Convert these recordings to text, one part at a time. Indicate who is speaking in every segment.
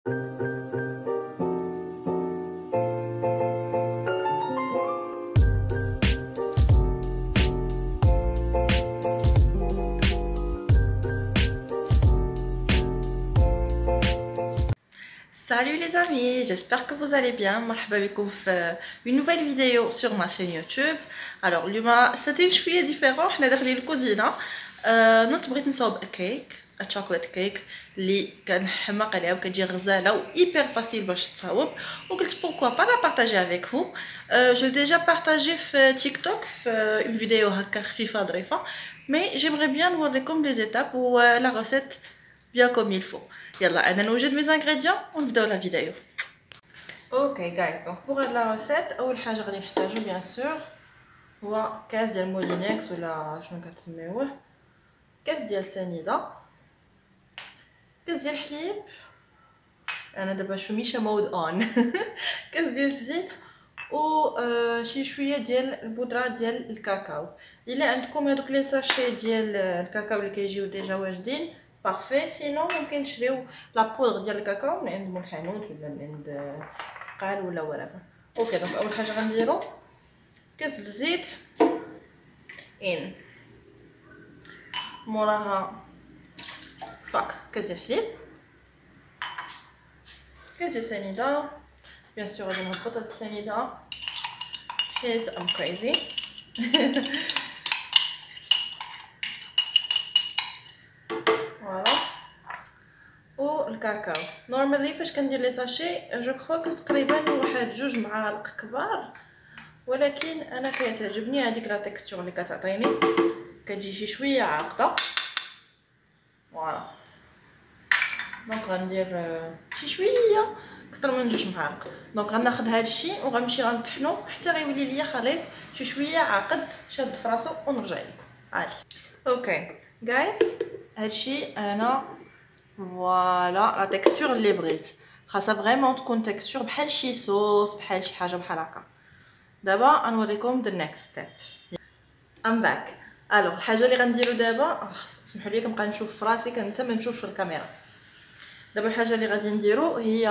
Speaker 1: Salut les amis, j'espère que vous allez bien. مرحبا بكم في une nouvelle vidéo sur ma chaîne YouTube. Alors اليوم c'était شويه ديفيرون، حنا داخلين الكوزينه. نوت بغيت نصاوب كيك، شوكولات كيك اللي كنحماق عليها وكتجي غزاله و hyper facile باش تصاوب، وقلت pourquoi pas la partager avec vous. Je l'ai déjà partagé في تيك توك في une vidéo هكا خفيفه ظريفه، mais j'aimerais bien نوريكم les étapes ou la recette bien comme il faut. يلا انا نوجد mes ingrédients ونبداو la vidéo. اوكي guys، donc pour هاد la recette اول حاجه غادي نحتاجو bien sûr هو كاس ديال مولينكس ولا شنو كتسميوه، كاس ديال سنيده، كاس ديال الحليب، انا دابا شوميشه مود اون كاس ديال الزيت و شي شويه ديال البودره ديال الكاكاو. الا عندكم هذوك لي ساشي ديال الكاكاو اللي كيجيو ديجا واجدين بارفي، سينو ممكن تشريو لا بودر ديال الكاكاو من عند مول الحانوت ولا من عند قال ولا ورافا. اوكي دونك اول حاجه غنديرو كاس الزيت ان، موراها فاك كاس ديال الحليب، كاس ديال سنيده. بيان سور غادي نهبط هاد السنيده حيت ام كريزي فوالا. و الكاكاو نورمالي فاش كندير لي ساشي جو كخوا تقريبا واحد 2 معالق كبار، ولكن انا كتعجبني هذيك لا تيكستور اللي كتعطيني، كتجي شي شويه عاقده. فوالا دونك غندير شي شويه اكثر من 2 معالق. دونك غناخذ هذا الشيء وغنمشي غنطحنو حتى غيولي ليا خليط شي شويه عاقد شاد فراسو ونرجع لكم عادي. اوكي جايز، هذا الشيء انا فوالا لا تيكستور اللي بغيت، خاصها فريمون تكون تيكستور بحال شي صوص، بحال شي حاجه بحال هكا. دابا غنوريكم the next step. I'm back. الوغ الحاجه اللي غنديرو دابا، سمحوا لي كنبقى نشوف في راسي كنسى ما نشوفش في الكاميرا. دابا الحاجه اللي غادي نديرو هي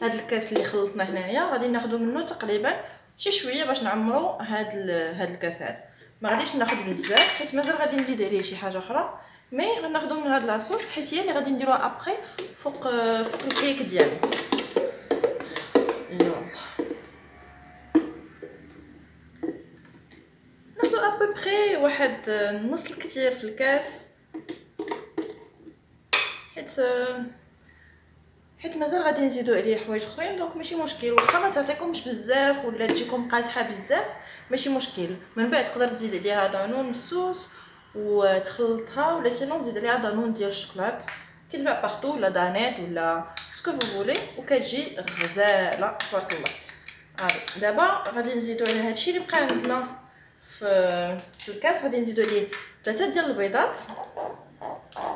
Speaker 1: هاد الكاس اللي خلطنا هنايا، غادي ناخذو منه تقريبا شي شويه باش نعمرو هاد الكاس هذا. ما غاديش ناخذ بزاف حيت مازال غادي نزيد عليه شي حاجه اخرى، مي غناخذو من هاد لاصوص حيت هي اللي غادي نديروها ابري فوق الكيك ديالي. يلا ناخذ ابوبري واحد نص الكثير في الكاس، حيت مازال غادي نزيدو عليه حوايج اخرين، دونك ماشي مشكل. واخا ما تعطيكمش بزاف ولا تجيكم قاصحه بزاف ماشي مشكل، من بعد تقدر تزيد عليها دانون مسوس وتخلطها، ولا سينو تزيد عليها دانون ديال الشوكولات كيتباع بارطو ولا دانيت ولا سكو فو فولي وكتجي غزاله تبارك الله. دابا غادي نزيدو على هادشي اللي بقى عندنا في الكاس، غادي نزيدو عليه 3 ديال البيضات.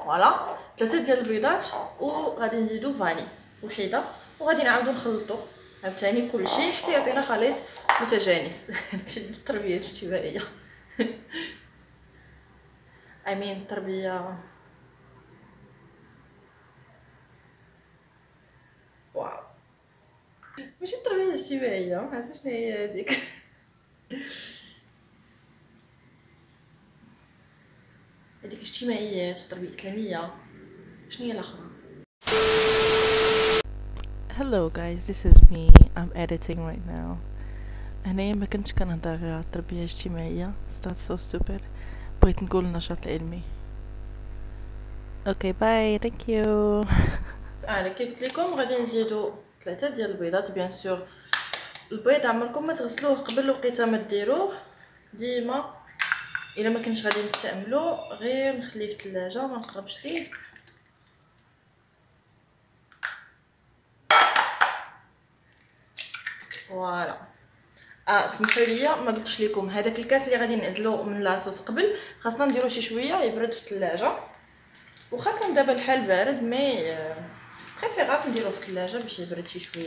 Speaker 1: فوالا 3 ديال البيضات، وغادي نزيدو فاني وحيده، وغادي نعاودو نخلطو عاوتاني كلشي حتى يعطينا خليط متجانس. داكشي ديال التربيه الاجتماعيه امين التربيه. واو ماشي التربيه الاجتماعيه، ما عرفتش شنو هي هذيك. هذيك الاجتماعيات والتربيه الاسلاميه، شنو هي الاخرى؟
Speaker 2: Hello guys, this is me. I'm editing right now. هنايا ما كنتش كنهضر على التربية الاجتماعية. That's so stupid. بغيت نقول النشاط العلمي. Okay, bye. Thank you.
Speaker 1: كي قلت لكم غادي نزيدو 3 ديال البيضات. بيان سور البيض عمركم ما تغسلوه قبل الوقيته ما ديروه، ديما الا ما كنتش غادي نستعملو غير نخليه في الثلاجه ما نقربش ليه. فوالا سمحوا لي ما قلتش لكم هذاك الكاس اللي غادي نعزلو من لاصوص قبل خاصنا نديرو شي شويه يبرد في الثلاجه. واخا كان دابا الحال بارد مي بريفيرابل نديروه في الثلاجه باش يبرد شي شويه.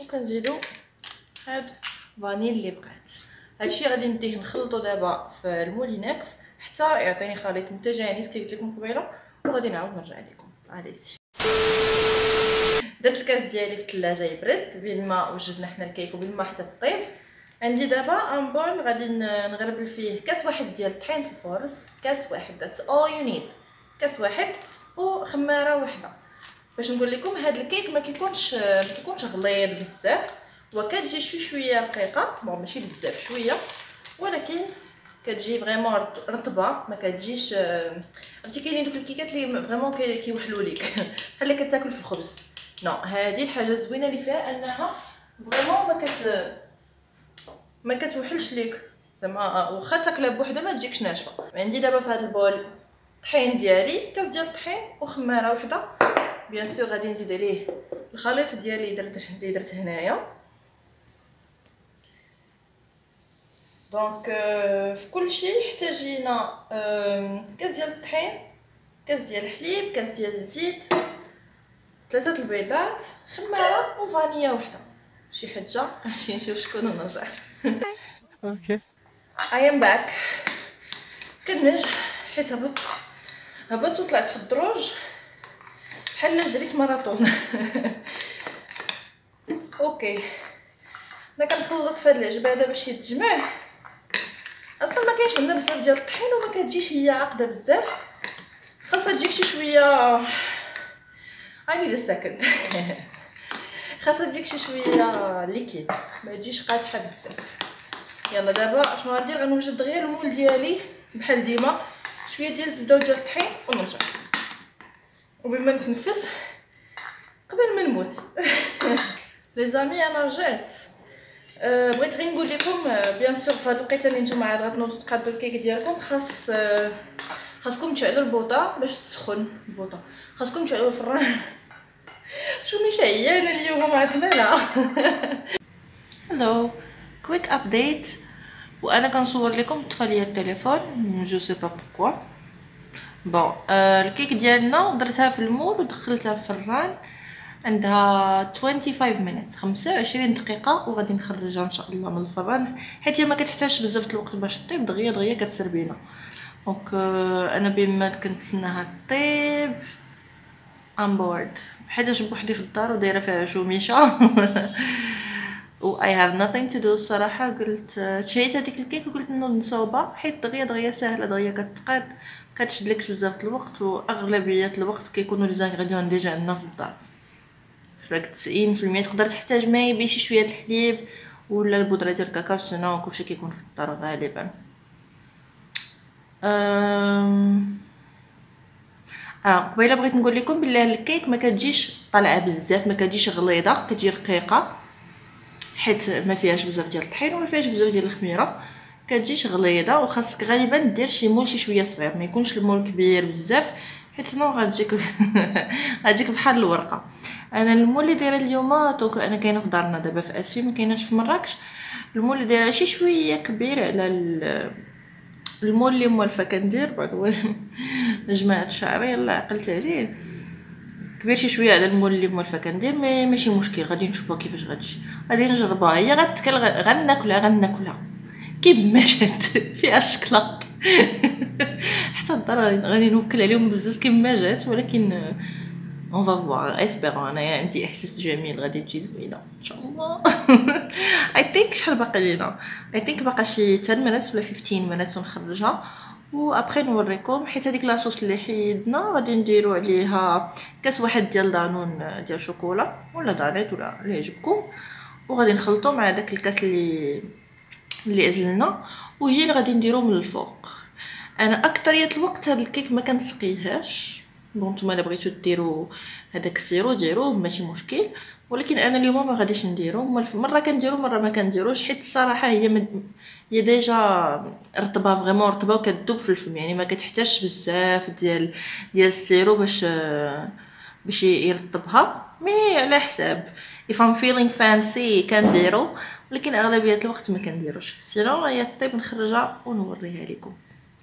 Speaker 1: وكنزيدو هاد فانيل اللي بقات. هادشي غادي نديه نخلطو دابا في المولينكس حتى يعطيني خليط متجانس كي قلت لكم قبيله، وغادي نعاود نرجع لكم. اليسي درت الكاس ديالي في الثلاجه يبرد بين ما وجدنا حنا الكيك وبين ما حتى طيب. عندي دابا ان بول غادي نغربل فيه كاس واحد ديال طحينه الفورس، كاس واحد that's all you need، كاس واحد وخماره واحده. باش نقول لكم هذا الكيك ما كيكونش غليظ بزاف وكتجي شويه رقيقه، بون ماشي بزاف شويه، ولكن كتجي فريمون رطبه، ما كتجيش عرفتي كاينين دوك الكيكات اللي فريمون كيوحلوا ليك بحال اللي كتاكل في الخبز. نو هذه الحاجه الزوينه اللي فيها انها فريمون ما كتوحلش ليك زعما، واخا تاكلها بوحدها ما تجيكش ناشفه. عندي دابا في هذا البول طحين ديالي، كاس ديال الطحين وخماره وحده. بيان سور غادي نزيد عليه الخليط ديالي اللي درت هنايا. دونك في كل شيء احتاجينا كاس ديال الطحين، كاس ديال الحليب، كاس ديال الزيت، 3 البيضات، خماره وفانيا وحده. شي حاجه نمشي نشوف شكون ونرجع.
Speaker 2: اوكي
Speaker 1: I am back. كنجح حيت هبطت وطلعت في الدروج بحال جريت ماراطون. اوكي انا كنخلط في هاد العجبه هذا باش يتجمع. اصلا ما كاينش عندنا بزاف ديال الطحين وما كتجيش هي عاقده بزاف، خاصها تجيك شي شويه I need a second. خاصها تجيك شي شويه ليكيد، ما تجيش قاصحه بزاف. يلا دابا شنو غندير؟ غنوجد غير المول ديالي بحال ديما، شويه ديال الزبده وديال الطحين ونرجع. وبما نتنفس قبل ما نموت. لي زامي انا رجعت. بغيت غير نقول لكم بيان سور في هاد الوقيته اللي نتوما عاد غتنوضوا تقادوا الكيك ديالكم، خاصكم تشعلوا البوطه باش تسخن البوطه، خاصكم تشعلوا الفران. شو مش عيانه اليوم مع تمالا. هلو كويك ابديت، وانا كنصور لكم طفى ليا التليفون جو سي با بوكوا. بون الكيك ديالنا درتها في المول ودخلتها في الفران، عندها 25 مينيت 25 دقيقه، وغادي نخرجها ان شاء الله من الفران حيت هي ما كتحتاجش بزاف الوقت باش طيب، دغيا كتسربينا. دونك انا بما كنتسناها طيب ام بورد، حيتاش بوحدي في الدار ودايره فيها شوميشه. و I have nothing to do الصراحه. قلت تشيت هذيك الكيك وقلت نوض نصاوبها حيت دغيا ساهله، دغيا كتقاد، كتشدلكش بزاف الوقت، واغلبيه الوقت كيكونوا لي زانغريديون ديجا عندنا في الدار. فداك 90% تقدر تحتاج ماء بشي شويه الحليب ولا البودره ديال الكاكاو، سنه كلشي كيكون في الدار غالبا. قبيله بغيت نقول لكم بالله الكيك ما كتجيش طالعه بزاف، ما كتجيش غليظه، كتجي رقيقه حيت ما فيهاش بزاف ديال الطحين وما فيهاش بزاف ديال الخميره، كتجيش غليظه. وخاصك غالبا دير شي مول شي شويه صغير، ما يكونش المول كبير بزاف حيت سنو غتجيك بحال الورقه. انا المول اللي دايره اليوم، دونك انا كاينه في دارنا دابا في اسفي، ما كايناش في مراكش. المول اللي دايره شي شويه كبير على المول اللي موالفه كندير بعد جماعه شعري يلا عقلت عليه، كبير شي شويه على المول اللي موالفه كندير. ماشي مشكل، غادي نشوفها كيفاش غتجي، غادي نجربها. هي غتكل غناكلها كيما جات فيها الشكلاط. حتى الدار غادي نوكل عليهم بزاف كيما جات، ولكن اون فافوار اسبيرون. انا عندي احساس جميل غادي تجي زوينه ان شاء الله. اي ثينك شحال باقي لينا؟ اي ثينك باقا شي 10 مينات ولا 15 مينات ونخرجها، وابري نوريكم. حيت هذيك لاصوص اللي حيدنا غادي نديرو عليها كاس واحد ديال دانون ديال شوكولا ولا دانيت ولا اللي يعجبكم، وغادي نخلطو مع داك الكاس اللي ازلنا، وهي اللي غادي نديرو من الفوق. انا اكثريه الوقت هاد الكيك ما كنسقيهاش، دونك نتوما الا بغيتو ديروا هذاك السيرو ديروه ماشي مشكل، ولكن انا اليوم ما غاديش نديرو. مره كنديرو مره ما كنديروش، حيت الصراحه هي ديجا رطبه فريمون رطبه وكتذوب في الفم، يعني ما كتحتاجش بزاف ديال السيرو باش يرطبها. مي على حساب if I'm feeling fancy كنديرو، ولكن اغلبيه الوقت ما كنديروش. سينو هي طيب نخرجها ونوريها لكم.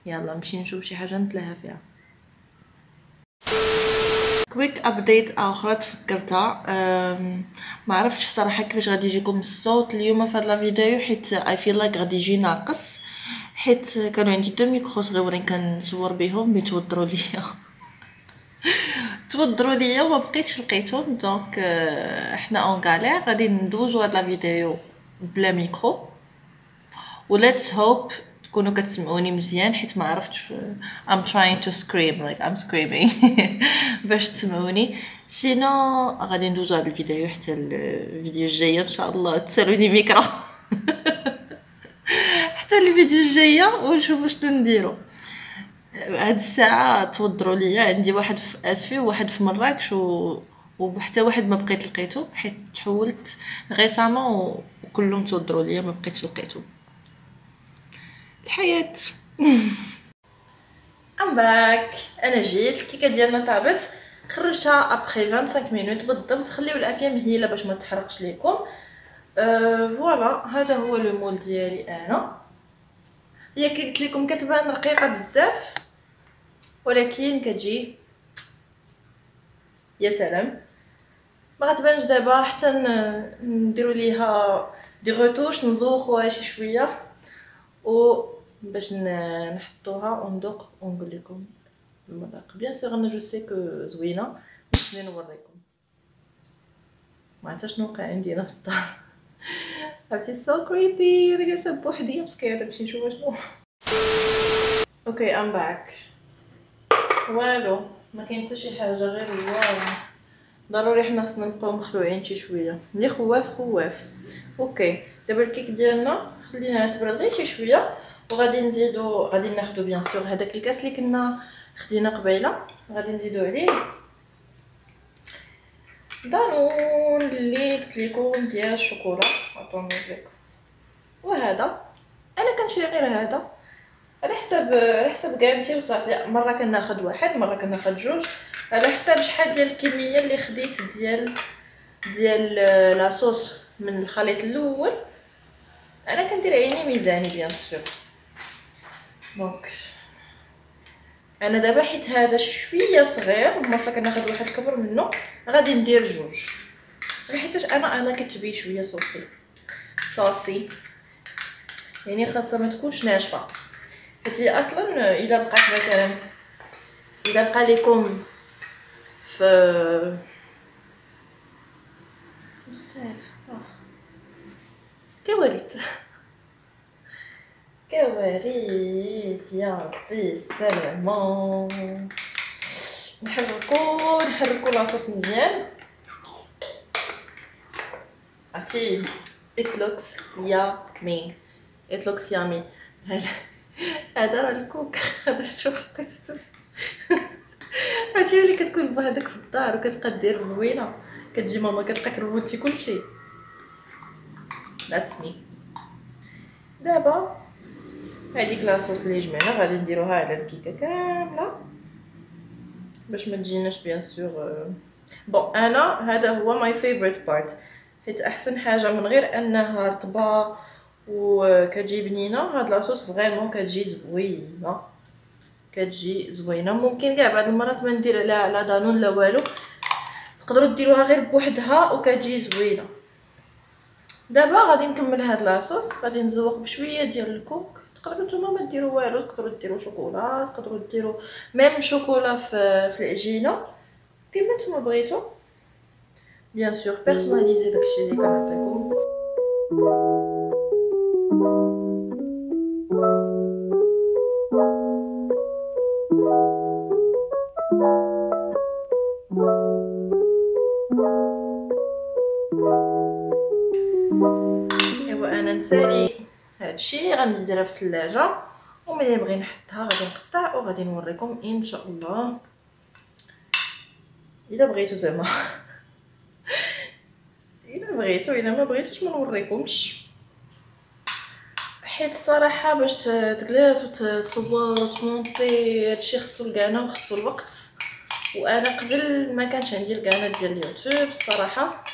Speaker 1: يلا نمشي نشوف شي حاجه نتلاها فيها. كويك ابديت اخرى تفكرتها، ما عرفتش الصراحه كيفاش غادي يجيكم الصوت اليوم في هذا الفيديو، حيت اي فيل لايك غادي يجي ناقص، حيت كانوا عندي دو ميكرو صغيورين كنصور بهم بيتوضروا ليا. توضروا ليا وما بقيتش لقيتهم. دونك احنا اون غالير غادي ندوزو هاد لا فيديو بلا ميكرو، و let's hope تكونوا كتسمعوني مزيان، حيت ما عرفتش. I'm trying to scream like I'm screaming باش تسمعوني. سينو غادي ندوزو هاد الفيديو حتى الفيديو الجايه ان شاء الله تسالوني ميكرو حتى الفيديو الجايه ونشوفوا شنو نديرو. هاد الساعه توضروا ليا، عندي واحد في اسفي وواحد في مراكش وحتى واحد ما بقيت لقيتو حيت تحولت ريسامون وكلهم توضروا ليا ما بقيتش لقيتو. الحياه ام باك. انا جيت الكيكه ديالنا طابت، خرجتها ابري 25 مينوت بالضبط. خليو الافيام مهيله باش ما تحرقش ليكم. فوالا هذا هو لو مول ديالي انا. هي كي قلت لكم كتبان رقيقه بزاف ولكن كتجي يا سلام. ما غتبانش دابا حتى نديرو ليها دي روتوش، نزوقوها شي شويه و باش نحطوها وندوق ونقول لكم المذاق. بيان سور انا جو سي كو زوينه، باش نوريكم. ما عرفتش شنو وقع عندي انا في الدار. عرفتي سو كريبي. انا جالسه بوحدي مسكينه نمشي نشوف شنو. اوكي ام باك. والو ما كاين حتى شي حاجه غير واو. ضروري حنا خصنا نبقاو مخلوعين شي شويه. اللي خواف. اوكي دابا الكيك ديالنا خليناها تبرد غير شي شويه، وغادي نزيدو غادي ناخدو بيان سور هذاك الكاس اللي كنا خدينا قبيله، غادي نزيدو عليه دانون اللي قلت لكم ديال الشوكولا. عطوني لكم. وهذا انا كنشري غير هذا على حسب كانتي وصافي. مره كناخذ واحد، مره كناخذ جوج، على حساب شحال ديال الكميه اللي خديت ديال لاصوص من الخليط الاول. انا كندير عيني ميزاني بيان سور. دونك انا دابا حيت هذا شويه صغير، مره كناخذ واحد كبر منه، غادي ندير جوج حيتاش انا كتبي شويه صوصي يعني خاصها ما تكونش ناشفه. حيت هي اصلا الا بقات مثلا الا بقى لكم في بزاف كوارث يا ربي السلامه. نحركو لاصوص مزيان. عرفتي it looks yummy. هذا راه الكوك. هذا شو حطيتو عرفتي ملي كتكون بهذاك في الدار وكتبقى دير بوينه، كتجي ماما كتلقاك ربوتي كلشي. that's me. دابا هذيك لاصوص اللي جمعنا غادي نديروها على الكيكه كامله باش ما تجيناش بيان سور. بون انا هذا هو ماي فيفورت بارت، حيت احسن حاجه من غير انها رطبه وكتجي بنينه. هاد لاصوص فريمون كتجي زوينه. ممكن كاع بعض المرات ما ندير لا دانون لا والو، تقدروا ديروها غير بوحدها وكتجي زوينه. دابا غادي نكمل هاد لاصوص، غادي نزوق بشويه ديال الكوك. تقدروا نتوما ما ديروا والو، تقدروا ديروا شوكولا، تقدروا ديروا ميم شوكولا في العجينه كيما نتوما بغيتو. بيان سور بيرسوناليزي داكشي اللي كنعطيكم. ايوا انا نسالي هادشي غنديرها في الثلاجه، وملي نبغي نحطها غادي نقطع وغادي نوريكم ان شاء الله الا بغيتو زعما. الا ما بغيتوش ما نوريكمش، حيت الصراحه باش تجلس وتصور وتمونطي هادشي خصو القناه وخصو الوقت. وانا قبل ما كانش عندي القناه ديال اليوتيوب الصراحه،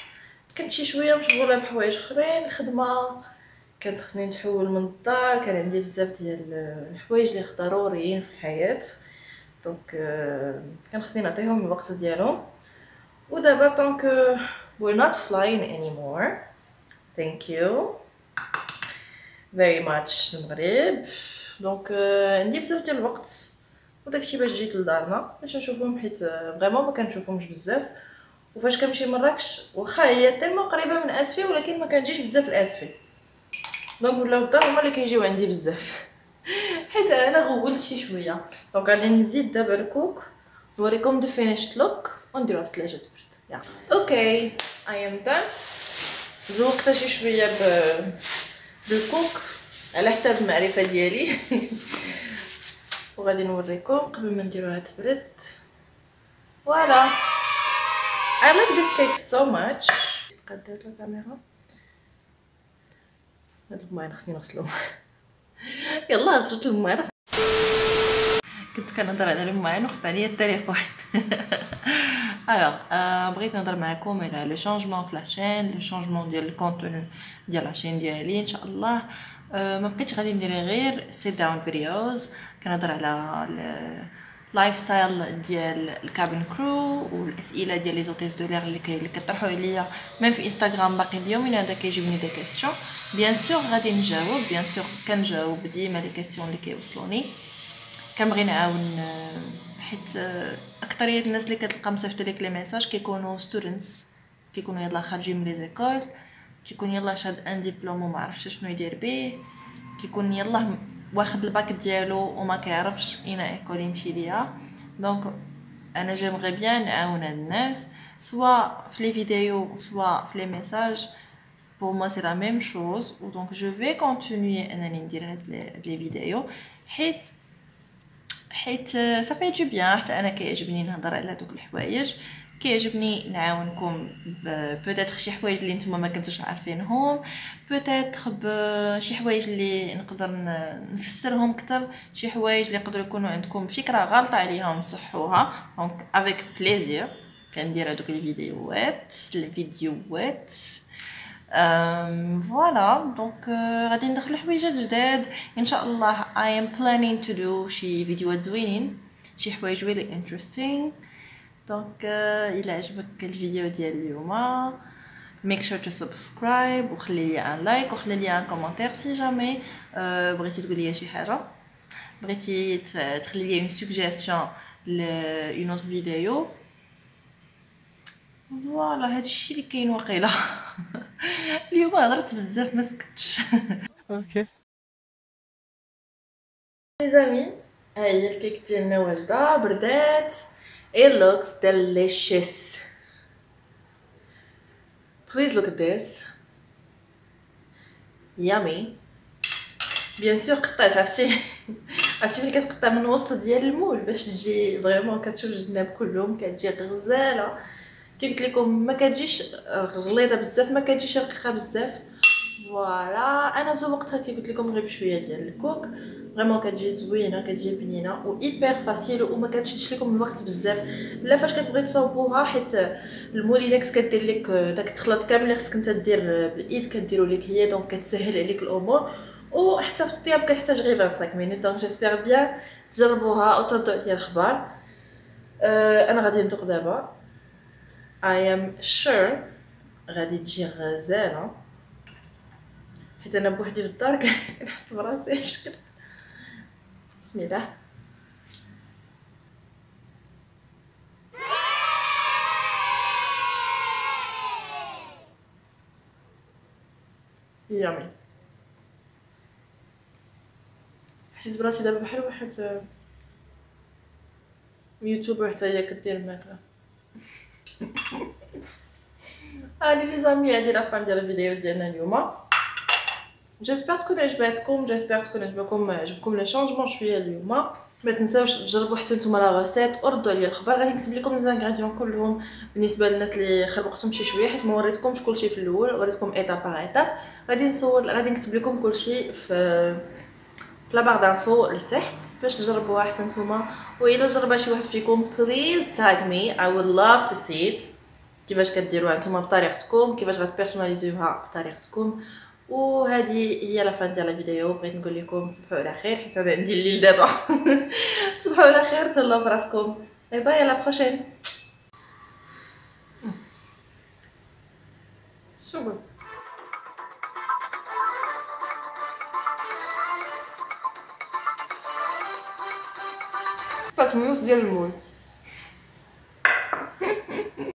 Speaker 1: كنت شي شويه مشغوله بحوايج اخرين، الخدمه كانت خصني نتحول من الدار، كان عندي بزاف ديال الحوايج اللي ضروريين في الحياه. دونك كان خصني نعطيهم الوقت ديالهم. ودابا دونك we're not flying anymore. thank you very much المغرب. دونك عندي بزاف ديال الوقت وداكشي باش جيت لدارنا باش نشوفهم، حيت فريمون ما كنشوفهمش بزاف. وفاش كنمشي مراكش واخا هي تما قريبه من اسفي ولكن ما كنجيش بزاف لاسفي، دونك ولاو الدار هما اللي كيجيو عندي بزاف حيت انا غولت شي شويه. دونك غادي نزيد دابا الكوك نوريكم دو فينيشت لوك ونديروها في الثلاجه تبرد. يلا اوكي اي ام دان. زوقتها شي شويه بالكوك على حساب المعرفه ديالي وغادي نوريكم قبل ما نديروها تبرد. فوالا I like this cake so much. قدر الكاميرا هاد الماء خصني نغسلو يلا غسلت الماء. كنت كنهضر على الماء وخدت عليا التليفون بغيت نهضر معكم على لو شونجمون في لاشين، لو شونجمون ديال الكونتوني ديال لاشين ديالي ان شاء الله. ما بقيتش غادي ندير غير سيت داون فيديوز، كنهضر على لايف ستايل ديال الكابين كرو والاسئله ديال لي زوتيز دو لير اللي كيطرحوا عليا من في انستغرام. باقي اليومين هذا كيجيبني دي كيسيون، بيان سور غادي نجاوب، بيان سور كنجاوب ديما لي كيسيون اللي كيوصلوني. كنبغي نعاون حيت اكثريه الناس اللي كتلقى مصيفط لك لي ميساج كيكونوا ستودنتس، كيكونوا يلاه خارجين من لي زيكول، كيكون يلاه شاد ان ديبلوم وما عرفش شنو يدير به، كيكون يلاه واخد الباك ديالو وما كيعرفش اين ايكول يمشي ليها. دونك انا جيمغي بيان نعاون هاد الناس سواء في لي فيديو سواء في لي ميساج. pour moi c'est la même chose donc je vais continuer انني ندير هاد لي فيديو حيت صافي du bien. حتى انا كيعجبني نهضر على دوك الحوايج، كيعجبني نعاونكم بوتيتر شي حوايج اللي نتوما ما كنتوش عارفينهم، بوتيتر بشي حوايج اللي نقدر نفسرهم اكثر، شي حوايج اللي يقدروا يكونوا عندكم فكره غلطه عليها ونصحوها. دونك افيك بليزير كندير هذوك الفيديوهات فوالا. دونك غادي ندخلوا حويجات جداد ان شاء الله. I am planning to do شي فيديوهات زوينين، شي حوايج really interesting. دونك الى عجبك الفيديو ديال اليوم make sure to subscribe وخلي لي ان لايك وخلي لي ان كومونتير سي جامي بغيتي تقول لي شي حاجه، بغيتي تخلي لي une suggestion ل une autre vidéo. فوالا هادشي اللي كاين واقيلا اليوم هضرت بزاف ما سكتش.
Speaker 2: اوكي
Speaker 1: لي زامي ها هي الكيك ديالنا واجده بردات. it looks delicious. please look at this yummy. بيان سور قطعت عرفتي ملي كتقطع من وسط ديال المول باش تجي فريمون كتشوف الجناب كلهم كتجي غزاله. كي قلت لكم ما كتجيش غليظه بزاف ما كتجيش رقيقه بزاف. فوالا انا زوقتها كي قلت لكم غير بشويه ديال الكوك، فريمون كتجي زوينه كتجي بنينه و ايبر فاسيل وما كتشدش لكم الوقت بزاف. لا فاش كتبغي تصاوبوها حيت المولينكس كدير لك داك التخلط كامل اللي خصك انت دير بالايد كديروا لك هي، دونك كتسهل عليك الامور. وحتى في الطياب كتحتاج غير 25 مينوت. دونك جيسبر بيان تجربوها وتعطوا لي الخبار. انا غادي ندوق دابا. I am sure غادي تجي غزاله حيت انا بوحدي في الدار كنحس براسي بشكل. بسم الله. يامي. حسيت براسي دابا بحال واحد يوتيوبر حتى هي كدير الماكله. هادي لي زامي هادي لافان ديال الفيديو ديالنا اليوم. جيسبر تكون عجباتكم، جيسبر تكون عجبكم لي شونجمون شويه اليوم. ما تنساوش تجربوا حتى نتوما لا ريسيت وردوا لي الخبر. غادي نكتب لكم لي زانغريديون كلهم بالنسبه للناس اللي خربقتهم شي شويه حيت ما وريتكمش كلشي في الاول، وريتكم ايتاب باغ ايتاب. غادي نكتب لكم كلشي في لا بار دانفو لتحت باش تجربوها حتى نتوما. والا جربها شي واحد فيكم بليز تاغ مي. I would love to see كيفاش كديروها نتوما بطريقتكم، كيفاش غتبيرسوناليزيوها بطريقتكم. وهذه هي لا فان ديال الفيديو. بغيت نقول لكم تصبحوا على خير حيت انا عندي الليل دابا. تصبحوا على خير، تهلاو فراسكم، باي باي، لا بروشين. شكرا. تطميوس ديال المول.